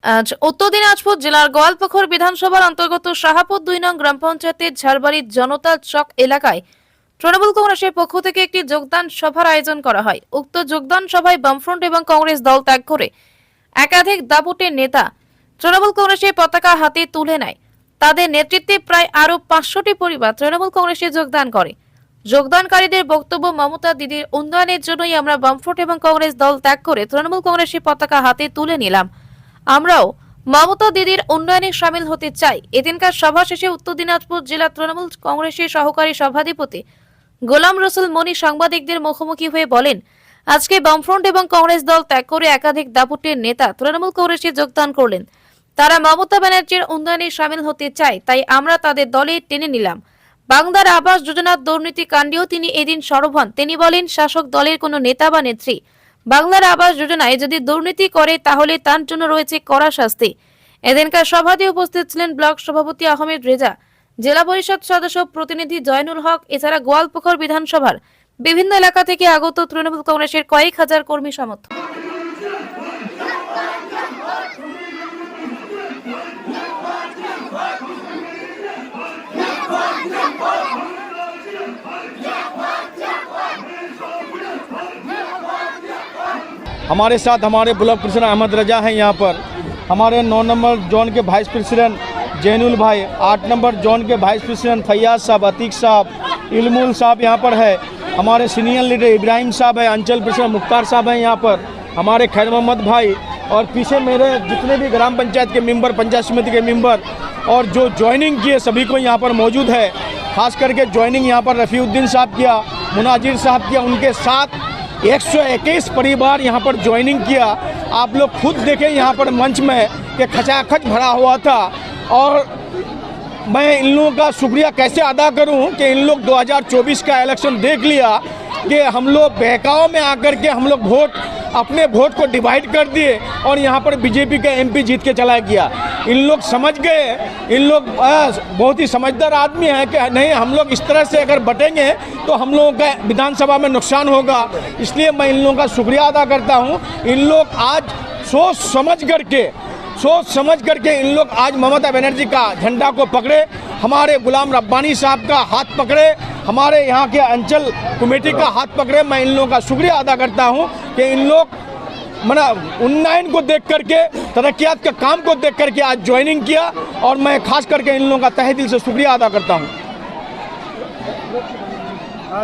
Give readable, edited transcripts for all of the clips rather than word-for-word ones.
আজ উত্তর দিনাজপুর জেলার গোয়ালপুকুর বিধানসভার অন্তর্গত শাহাপুর 2 নং গ্রাম পঞ্চায়েতের ঝাড়বাড়ির জনতা চক এলাকায় তৃণমূল কংগ্রেসের পক্ষ থেকে একটি যোগদান সভার আয়োজন করা হয়। উক্ত যোগদান সভায় বামফ্রন্ট এবং কংগ্রেস দল ত্যাগ করে একাধিক দাপুটের নেতা তৃণমূল কংগ্রেসের পতাকা হাতে তুলে নেয়। তাদের নেতৃত্বে প্রায় আরো 500টি পরিবার তৃণমূল কংগ্রেসে যোগদান করে। যোগদানকারীদের বক্তব্য, মমতা দিদির উন্নয়নের জন্যই আমরা বামফ্রন্ট এবং কংগ্রেস দল ত্যাগ করে তৃণমূল কংগ্রেসের পতাকা হাতে তুলে নিলাম। আমরাও মমতা দিদির উন্নয়নে সামিল হতে চাই। এদিনকার সভা শেষে উত্তর দিনাজপুর জেলা তৃণমূল কংগ্রেসের সহকারী সভাধিপতি গোলাম রসুল মনি সাংবাদিকদের মুখোমুখি হয়ে বলেন, আজকে বামফ্রন্ট এবং কংগ্রেস দল ত্যাগ করে একাধিক দাপুটের নেতা তৃণমূল কংগ্রেসে যোগদান করলেন। তারা মমতা ব্যানার্জির উন্নয়নে সামিল হতে চায়, তাই আমরা তাদের দলে টেনে নিলাম। বাংলার আবাস যোজনার দুর্নীতি কাণ্ডেও তিনি এদিন সরব হন। তিনি বলেন, শাসক দলের কোনো নেতা বা নেত্রী বাংলার আবাস যোজনায় যদি দুর্নীতি করে তাহলে তার জন্য রয়েছে কড়া শাস্তি। এদিনকার সভাতে উপস্থিত ছিলেন ব্লক সভাপতি আহমেদ রেজা, জেলা পরিষদ সদস্য প্রতিনিধি জয়নুল হক, এছাড়া গোয়ালপুকুর বিধানসভার বিভিন্ন এলাকা থেকে আগত তৃণমূল কংগ্রেসের কয়েক হাজার কর্মী সমর্থক। हमारे साथ हमारे ब्लॉक प्रेसिडेंट अहमद रजा हैं यहाँ पर, हमारे 9 नंबर जोन के वाइस प्रेसिडेंट जैनुल भाई, 8 नंबर जोन के वाइस प्रेसिडेंट फैयाज साहब, अतीक साहब, इल्मुल साहब यहाँ पर है, हमारे सीनियर लीडर इब्राहिम साहब है, अंचल प्रेसिडेंट मुख्तार साहब हैं यहाँ पर, हमारे खैर मोहम्मद भाई, और पीछे मेरे जितने भी ग्राम पंचायत के मेंबर, पंचायत समिति के मेंबर और जो ज्वाइनिंग किए सभी को यहाँ पर मौजूद है। खास करके ज्वाइनिंग यहाँ पर रफ़ीउद्दीन साहब किया, मुनाजिर साहब किया, उनके साथ 121 परिवार यहाँ पर ज्वाइनिंग किया। आप लोग खुद देखें यहाँ पर मंच में कि खचाखच भरा हुआ था। और मैं इन लोगों का शुक्रिया कैसे अदा करूं कि इन लोग 2024 का इलेक्शन देख लिया कि हम लोग बहकाव में आकर के हम लोग अपने वोट को डिवाइड कर दिए और यहाँ पर बीजेपी का एमपी जीत के चला गया। इन लोग समझ गए, इन लोग बहुत ही समझदार आदमी हैं कि नहीं, हम लोग इस तरह से अगर बटेंगे तो हम लोगों का विधानसभा में नुकसान होगा। इसलिए मैं इन लोगों का शुक्रिया अदा करता हूँ। इन लोग आज सोच समझ करके इन लोग आज ममता बनर्जी का झंडा को पकड़े, हमारे गुलाम रब्बानी साहब का हाथ पकड़े, हमारे यहाँ के अंचल कमेटी का हाथ पकड़े। मैं इन लोगों का शुक्रिया अदा करता हूँ कि इन लोग उन्नयन को देख करके, तरक्यात का काम को देख करके आज ज्वाइनिंग किया, और मैं खास करके इन लोगों का तहे दिल से शुक्रिया अदा करता हूँ।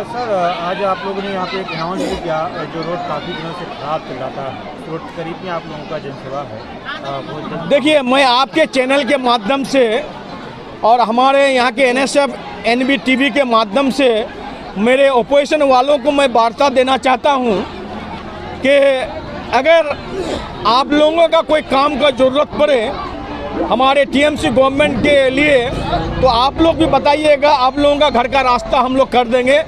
सर, आज आप लोगों ने यहाँ पे एक अनाउंस भी किया, जो रोड काफ़ी दिनों से खराब चल रहा था, रोड करीब में आप लोगों का जनसभा है। देखिए, मैं आपके चैनल के माध्यम से और हमारे यहाँ के NSF NBTV के माध्यम से मेरे ओपोजिशन वालों को मैं वार्ता देना चाहता हूँ कि अगर आप लोगों का कोई काम का ज़रूरत पड़े हमारे TMC गवर्नमेंट के लिए तो आप लोग भी बताइएगा, आप लोगों का घर का रास्ता हम लोग कर देंगे।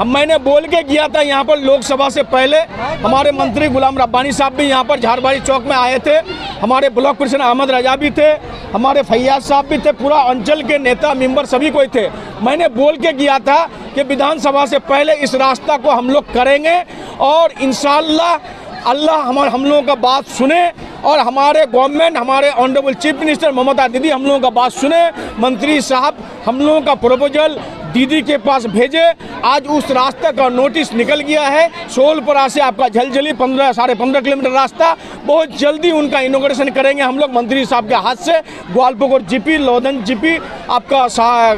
मैंने बोल के किया था यहाँ पर लोकसभा से पहले, हमारे मंत्री गुलाम रब्बानी साहब भी यहाँ पर झाड़बाड़ी चौक में आए थे, हमारे ब्लॉक प्रेसिडेंट अहमद रजा भी थे, हमारे फैयाज साहब भी थे, पूरा अंचल के नेता मेंबर सभी कोई थे। मैंने बोल के किया था कि विधानसभा से पहले इस रास्ता को हम लोग करेंगे और इंशाअल्लाह अल्लाह हम लोगों का बात सुने और हमारे गवर्नमेंट, हमारे ऑनरेबल चीफ मिनिस्टर ममता दीदी हम लोगों का बात सुने, मंत्री साहब हम लोगों का प्रपोजल दीदी के पास भेजे। आज उस रास्ते का नोटिस निकल गया है, सोलपुरा से आपका झलझली 15-15.5 किलोमीटर रास्ता, बहुत जल्दी उनका इनोग्रेशन करेंगे हम लोग मंत्री साहब के हाथ से। ग्वालपुकुर GP, लोधन GP, आपका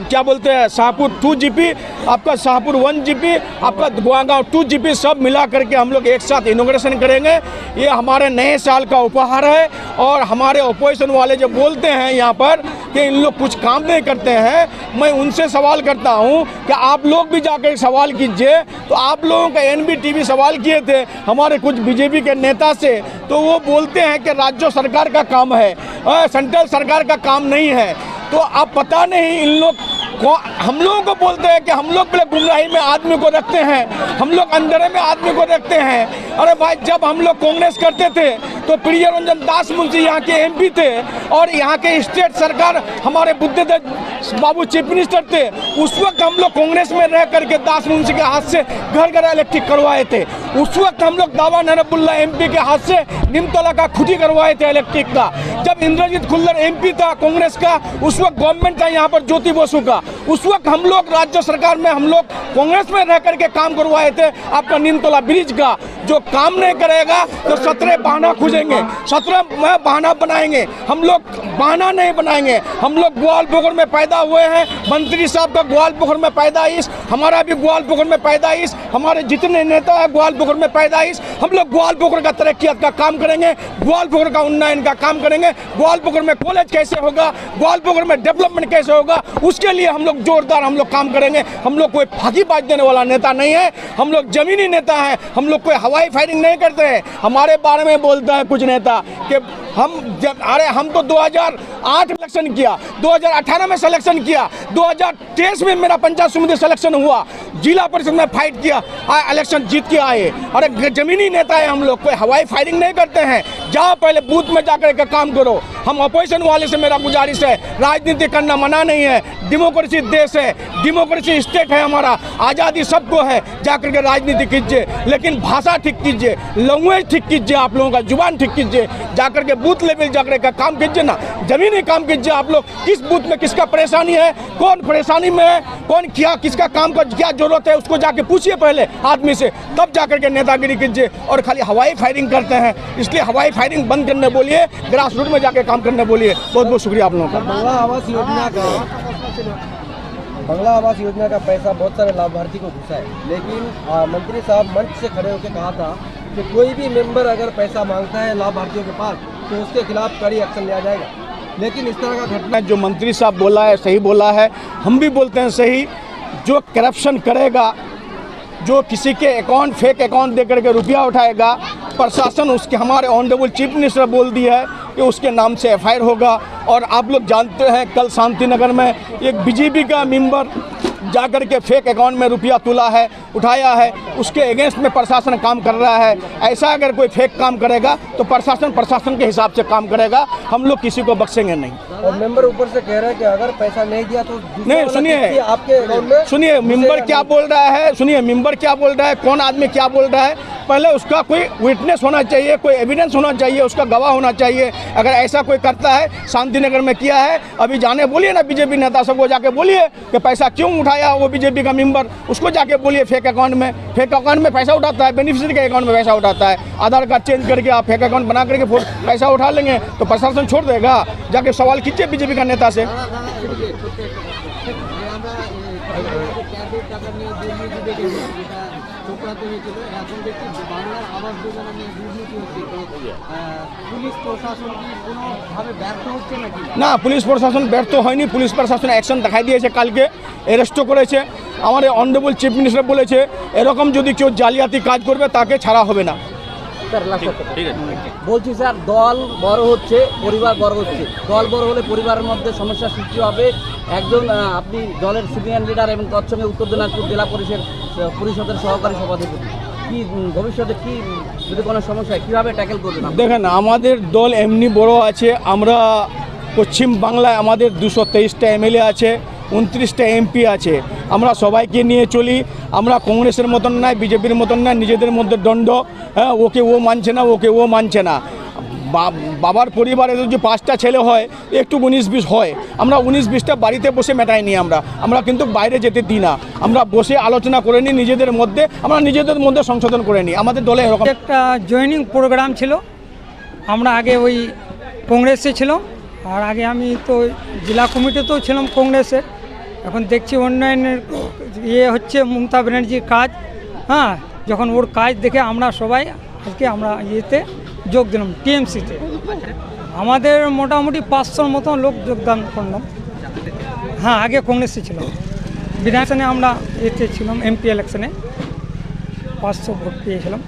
क्या बोलते हैं शाहपुर 2 GP, आपका शाहपुर 1 GP, आपका गुआगांव 2 GP, सब मिला करके हम लोग एक साथ इनोग्रेशन करेंगे। ये हमारे नए साल का उपहार है। और हमारे अपोजिशन वाले जो बोलते हैं यहाँ पर कि इन लोग कुछ काम नहीं करते हैं, मैं उनसे सवाल करता हूँ कि आप लोग भी जाकर सवाल कीजिए। तो आप लोगों का NBTV सवाल किए थे हमारे कुछ बीजेपी के नेता से, तो वो बोलते हैं कि राज्य सरकार का काम है, सेंट्रल सरकार का काम नहीं है। तो अब पता नहीं इन लोग हम लोगों को बोलते हैं कि हम लोग पहले गुमराही में आदमी को रखते हैं, हम लोग अंधेरे में आदमी को रखते हैं। अरे भाई, जब हम लोग कांग्रेस करते थे तो प्रिय रंजन दास मुंशी यहाँ के एमपी थे और यहाँ के स्टेट सरकार हमारे बुद्धदेव बाबू चीफ मिनिस्टर थे। उस वक्त हम लोग कांग्रेस में रह करके दास मुंशी के हाथ से घर घर इलेक्ट्रिक करवाए थे। उस वक्त हम लोग दावा नरबुल्ला एमपी के हाथ से निमतला का खुदी करवाए थे इलेक्ट्रिक का। जब इंद्रजीत खुल्लर एमपी था कांग्रेस का, उस वक्त गवर्नमेंट था यहाँ पर ज्योति बसु का, उस वक्त हम लोग राज्य सरकार में हम लोग कांग्रेस में रह करके काम करवाए थे आपका निमतला ब्रिज का। जो काम नहीं करेगा तो 17 बहाना खोजेंगे, 17 बहाना बनाएंगे। हम लोग बहाना नहीं बनाएंगे। हम लोग ग्वालपोखर में पैदा हुए हैं, मंत्री साहब का ग्वालपोखर में पैदाइश, हमारा भी ग्वालपोखर में पैदाइश, हमारे जितने नेता है ग्वालपोखर में पैदाइश। हम लोग ग्वालपोखर का तरक्कियात का काम करेंगे, ग्वालपोखर का उन्नयन का काम करेंगे। ग्वालपोखर में कॉलेज कैसे होगा, ग्वालपोखर में डेवलपमेंट कैसे होगा, उसके लिए हम लोग जोरदार हम लोग काम करेंगे। हम लोग कोई फाकीबाज देने वाला नेता नहीं है, हम लोग जमीनी नेता हैं। हम लोग कोई हवाई फायरिंग नहीं करते हैं। हमारे बारे में बोलता है कुछ नेता कि हम तो 2008 इलेक्शन किया, 2018 में सिलेक्शन किया, 2023 में मेरा पंचायत समिति सिलेक्शन हुआ, जिला परिषद में फाइट किया, इलेक्शन जीत के आए। अरे जमीनी नेता है हम लोग, कोई हवाई फायरिंग नहीं करते हैं। जाओ पहले बूथ में जाकर के काम करो। हम अपोजिशन वाले से मेरा गुजारिश है, राजनीति करना मना नहीं है, डेमोक्रेसी देश है, डेमोक्रेसी स्टेट है हमारा, आज़ादी सबको है। जाकर के राजनीति कीजिए, लेकिन भाषा ठीक कीजिए, लैंग्वेज ठीक कीजिए, आप लोगों का जुबान ठीक कीजिए, जाकर के बूथ लेवल जाकर का काम कीजिए ना, जमीनी काम कीजिए। आप लोग किस बूथ में किसका परेशानी है, कौन परेशानी में है, कौन क्या किसका काम का क्या जरूरत है, उसको जाके पूछिए पहले आदमी से, तब जाकर के नेतागिरी कीजिए। और खाली हवाई फायरिंग करते हैं, इसलिए हवाई फायरिंग बंद करने बोलिए, ग्रास रूट में जाके काम करने बोलिए। बहुत बहुत शुक्रिया आप लोगों का। बंगला आवास योजना का पैसा बहुत सारे लाभार्थी को घुसा है, लेकिन मंत्री साहब मंच से खड़े होकर कहा था कि कोई भी मेंबर अगर पैसा मांगता है लाभार्थियों के पास तो उसके खिलाफ कड़ी एक्शन लिया जाएगा। लेकिन इस तरह का घटना जो मंत्री साहब बोला है सही बोला है, हम भी बोलते हैं सही। जो करप्शन करेगा, जो किसी के अकाउंट फेक अकाउंट दे करके रुपया उठाएगा, प्रशासन उसके हमारे ऑनरेबल चीफ मिनिस्टर बोल दिया है कि उसके नाम से एफआईआर होगा। और आप लोग जानते हैं कल शांति नगर में एक बीजेपी का मेंबर जाकर के फेक अकाउंट में रुपया तुला है, उठाया है, उसके अगेंस्ट में प्रशासन काम कर रहा है। ऐसा अगर कोई फेक काम करेगा तो प्रशासन के हिसाब से काम करेगा, हम लोग किसी को बख्शेंगे नहीं। और मेंबर ऊपर से कह रहे हैं कि अगर पैसा नहीं दिया तो नहीं, सुनिए आपके अकाउंट में, सुनिए मेंबर क्या बोल रहा है, सुनिए मेंबर क्या बोल रहा है, कौन आदमी क्या बोल रहा है। पहले उसका कोई विटनेस होना चाहिए, कोई एविडेंस होना चाहिए, उसका गवाह होना चाहिए। अगर ऐसा कोई करता है, शांति नगर में किया है, अभी जाने बोलिए ना बीजेपी नेता सबको जाके बोलिए कि पैसा क्यों उठाया वो बीजेपी का मेंबर, उसको जाके बोलिए फेक अकाउंट में पैसा उठाता है, बेनिफिशियरी के अकाउंट में पैसा उठाता है। आधार कार्ड चेंज करके आप फेक अकाउंट बना करके पैसा उठा लेंगे तो प्रशासन छोड़ देगा। जाके सवाल कीजिए बीजेपी का नेता से। না পুলিশ প্রশাসন ব্যর্থ হয়নি, পুলিশ প্রশাসন অ্যাকশন দেখাই দিয়েছে, কালকে অ্যারেস্টও করেছে। আমাদের অনারেবল চিফ মিনিস্টার বলেছে এরকম যদি কেউ জালিয়াতি কাজ করবে তাকে ছাড়া হবে না। বলছি স্যার, দল বড় হচ্ছে, পরিবার বড় হচ্ছে, দল বড় হলে পরিবারের মধ্যে সমস্যা সৃষ্টি হবে। একজন আপনি দলের সিনিয়র লিডার এবং তৎসঙ্গে উত্তর দিনাজপুর জেলা পরিষদের সহকারী সভাপতি, কি ভবিষ্যতে কি যদি কোনো সমস্যা হয় কীভাবে ট্যাকেল করবেন? দেখেন আমাদের দল এমনি বড় আছে, আমরা পশ্চিম বাংলায় আমাদের 223টা এমএলএ আছে, 29টা এমপি আছে, আমরা সবাইকে নিয়ে চলি। আমরা কংগ্রেসের মতন নয়, বিজেপির মতন নয়, নিজেদের মধ্যে দ্বন্দ্ব, হ্যাঁ ওকে ও মানছে না, ওকে ও মানছে না। বাবার পরিবারে যদি 5টা ছেলে হয় একটু 19-20 হয়, আমরা 19-20টা বাড়িতে বসে মেটাই নিই। আমরা কিন্তু বাইরে যেতে দিই না, আমরা বসে আলোচনা করে নিই নিজেদের মধ্যে, আমরা নিজেদের মধ্যে সংশোধন করে নিই। আমাদের দলে এরকম একটা জয়েনিং প্রোগ্রাম ছিল। আমরা আগে ওই কংগ্রেসে ছিলাম, আর আগে আমি তো জেলা কমিটিতেও ছিলাম কংগ্রেসের। এখন দেখছি উন্নয়নের হচ্ছে মমতা ব্যানার্জির কাজ, হ্যাঁ, যখন ওর কাজ দেখে আমরা সবাই আজকে আমরা যোগ দিলাম টিএমসিতে। আমাদের মোটামুটি 500 মতন লোক যোগদান করলাম। হ্যাঁ, আগে কংগ্রেসে ছিলাম, বিধানসভায় আমরা ছিলাম, এমপি ইলেকশনে 500 ভোট পেয়েছিলাম।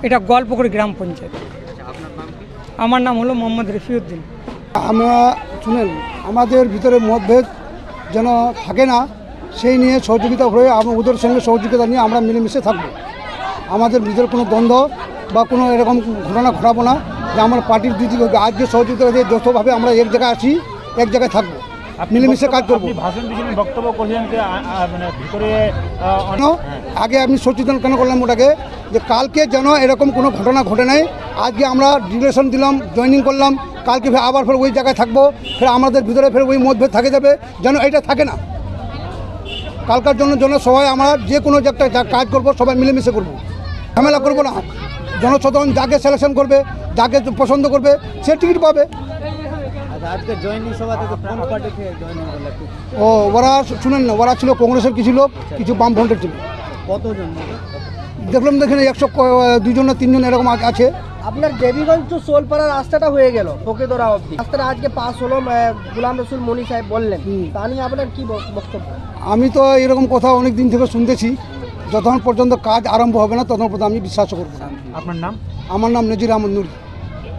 এটা গোয়ালপুকুর গ্রাম পঞ্চায়েত। আমার নাম হলো মোহাম্মদ রফিউদ্দিন। আমরা শুনেন, আমাদের ভিতরে মতভেদ যেন থাকে না, সেই নিয়ে সহযোগিতা হয়ে আমরা ওদের সঙ্গে সহযোগিতা নিয়ে আমরা মিলেমিশে থাকবো। আমাদের ভিতরে কোনো দ্বন্দ্ব বা কোনো এরকম ঘটনা ঘটাবো না, যে আমার পার্টির দুই দিকে আজকে সহযোগিতা দিয়ে যৌথভাবে আমরা এক জায়গায় আসি, এক জায়গায় থাকবো, মিলেমিশে কাজ করবো। আপনি ভাষণ দিয়েছিলেন, বক্তব্য করলেন যে মানে ভিতরে আগে আপনি সচেতন কেন করলাম ওটাকে, যে কালকে যেন এরকম কোনো ঘটনা ঘটে নাই। আজকে আমরা ডিক্লারেশন দিলাম, জয়েনিং করলাম, কালকে আবার ফের ওই জায়গায় থাকবো, ফের আমাদের ভিতরে ফের ওই মতভেদ থাকে যাবে, যেন এটা থাকে না। কালকার জন্য সবাই আমরা যে কোনো একটা কাজ করবো, সবাই মিলেমিশে করবো, ঝামেলা করবো না। জনসাধারণ যাকে সিলেকশন করবে, যাকে পছন্দ করবে, সে টিকিট পাবে। আজকে জয়েনিং সভাতে তো কোন পার্টি থেকে জয়েনিং করলেন? ও ওরা শুনেন না, ওরা ছিল কংগ্রেসের কিছু লোক, কিছু বামফ্রন্টের ছিল। কতজন? দেখলাম দেখেন 102 জন না 3 জন এরকম আছে। আপনার দেবীগঞ্জ টু সোলপাড়া রাস্তাটা হয়ে গেল ফকিদরা অবধি, রাস্তাটা আজকে পাস হলো, গুলাম রসুল মনি সাহেব বললেন, তা নিয়ে আপনার কি বক্তব্য? আমি তো এরকম কথা অনেক দিন থেকে শুনতেছি, যতক্ষণ পর্যন্ত কাজ আরম্ভ হবে না ততক্ষণ পর্যন্ত আমি বিশ্বাস করব না। আপনার নাম? আমার নাম নজির আহমদ নুরি।